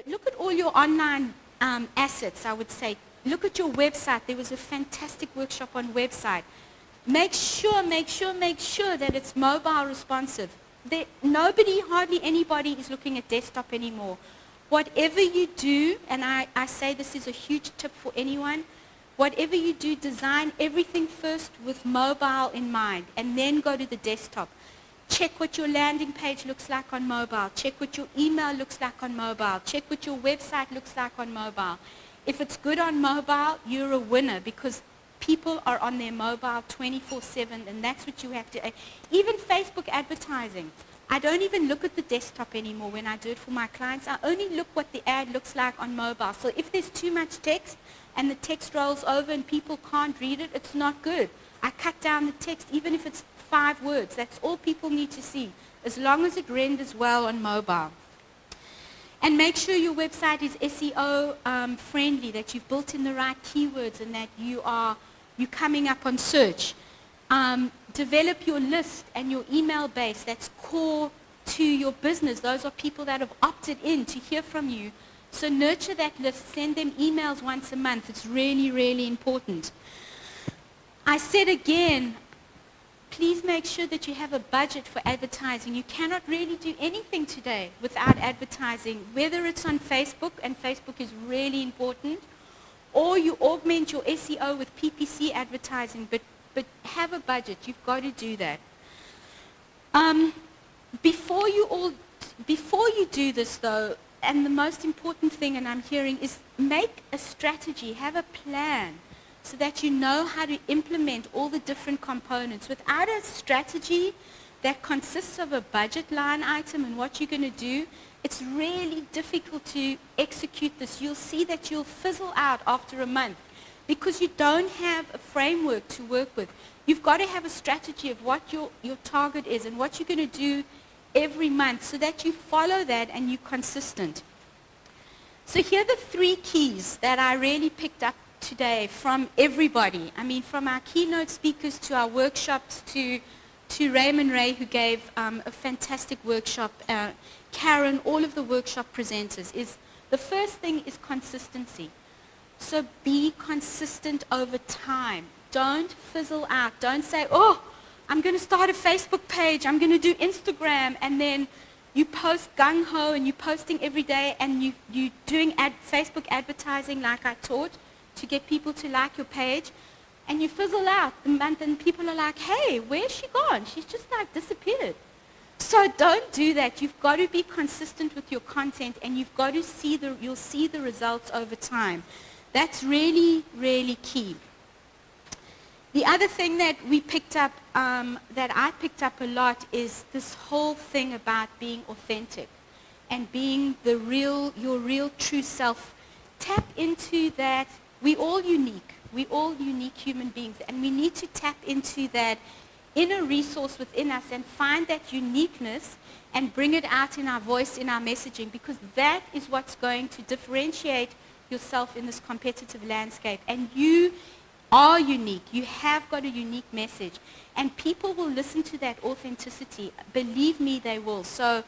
Look at all your online assets, I would say. Look at your website. There was a fantastic workshop on website. Make sure that it's mobile responsive. Nobody, hardly anybody is looking at desktop anymore. Whatever you do, and I say this is a huge tip for anyone, whatever you do, design everything first with mobile in mind and then go to the desktop. Check what your landing page looks like on mobile. Check what your email looks like on mobile. Check what your website looks like on mobile. If it's good on mobile, you're a winner because people are on their mobile 24/7, and that's what you have to. Even Facebook advertising. I don't even look at the desktop anymore when I do it for my clients. I only look what the ad looks like on mobile. So if there's too much text and the text rolls over and people can't read it, it's not good. I cut down the text, even if it's 5 words. That's all people need to see, as long as it renders well on mobile. And make sure your website is SEO friendly, that you've built in the right keywords and that you're coming up on search. Develop your list and your email base that's core to your business. Those are people that have opted in to hear from you. So nurture that list. Send them emails once a month. It's really, really important. I said again, please make sure that you have a budget for advertising. You cannot really do anything today without advertising, whether it's on Facebook, and Facebook is really important, or you augment your SEO with PPC advertising, but have a budget. You've got to do that. Before you do this, though, and the most important thing, and I'm hearing, is make a strategy, have a plan, so that you know how to implement all the different components. Without a strategy that consists of a budget line item and what you're going to do, it's really difficult to execute this. You'll see that you'll fizzle out after a month because you don't have a framework to work with. You've got to have a strategy of what your target is and what you're going to do every month so that you follow that and you're consistent. So here are the 3 keys that I really picked up today from everybody. I mean, from our keynote speakers to our workshops to Raymond Ray, who gave a fantastic workshop, Karen, all of the workshop presenters, is the first thing is consistency. So be consistent over time. Don't fizzle out. Don't say, oh, I'm going to start a Facebook page, I'm going to do Instagram, and then you post gung-ho and you're posting every day and you're doing Facebook advertising like I taught to get people to like your page, and you fizzle out the month and people are like, hey, where's she gone? She's just like disappeared. So don't do that. You've got to be consistent with your content, and you've got to you'll see the results over time. That's really, really key. The other thing that we picked up, that I picked up a lot, is this whole thing about being authentic and being your real true self. Tap into that. We're all unique. We're all unique human beings, and we need to tap into that inner resource within us and find that uniqueness and bring it out in our voice, in our messaging, because that is what's going to differentiate yourself in this competitive landscape. And you are unique. You have got a unique message, and people will listen to that authenticity. Believe me, they will. So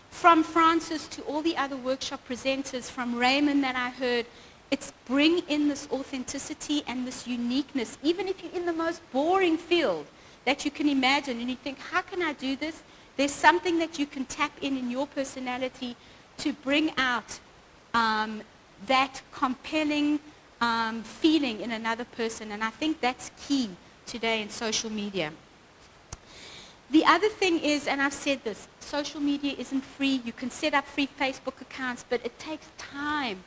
from Francis to all the other workshop presenters, from Raymond that I heard, it's bring in this authenticity and this uniqueness, even if you're in the most boring field that you can imagine, and you think, how can I do this? There's something that you can tap in your personality to bring out that compelling feeling in another person, and I think that's key today in social media. The other thing is, and I've said this, social media isn't free. You can set up free Facebook accounts, but it takes time.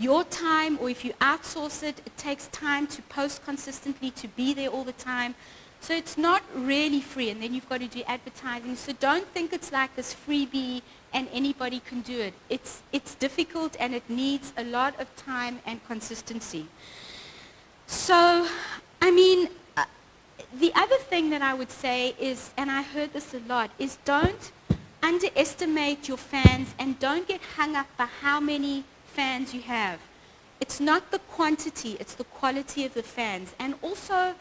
Your time, or if you outsource it, it takes time to post consistently, to be there all the time. So it's not really free, and then you've got to do advertising. So don't think it's like this freebie and anybody can do it. It's difficult, and it needs a lot of time and consistency. So, I mean, the other thing that I would say is, and I heard this a lot, is don't underestimate your fans, and don't get hung up by how many fans you have. It's not the quantity, it's the quality of the fans. And also,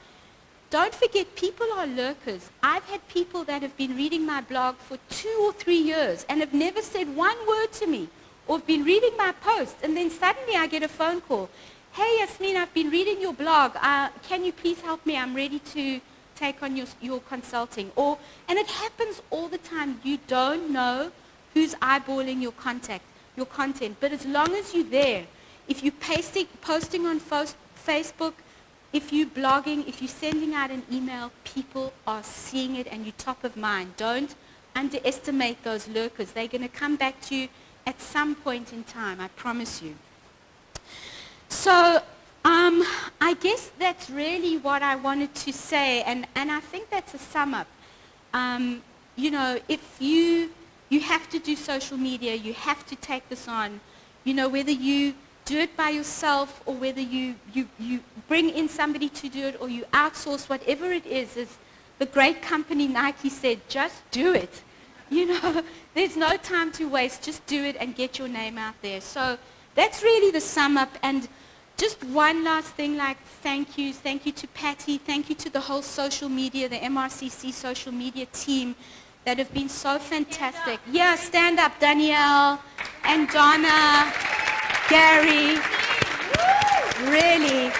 don't forget, people are lurkers. I've had people that have been reading my blog for 2 or 3 years and have never said one word to me. or have been reading my post, and then suddenly I get a phone call. Hey, Yasmin, I've been reading your blog. Can you please help me? I'm ready to take on your consulting. And it happens all the time. You don't know who's eyeballing your content. But as long as you're there, if you're posting on Facebook, if you're blogging, if you're sending out an email, people are seeing it and you're top of mind. Don't underestimate those lurkers. They're going to come back to you at some point in time, I promise you. So I guess that's really what I wanted to say, and I think that's a sum up. You know, if you have to do social media, you have to take this on, you know, whether you do it by yourself or whether you bring in somebody to do it or you outsource, whatever it is, as the great company Nike said, just do it. You know, there's no time to waste. Just do it and get your name out there. So that's really the sum up. And just one last thing, like thank you to Patty, thank you to the whole social media, the MRCC social media team that have been so fantastic. Yeah, stand up, Danielle and Donna, Gary, really.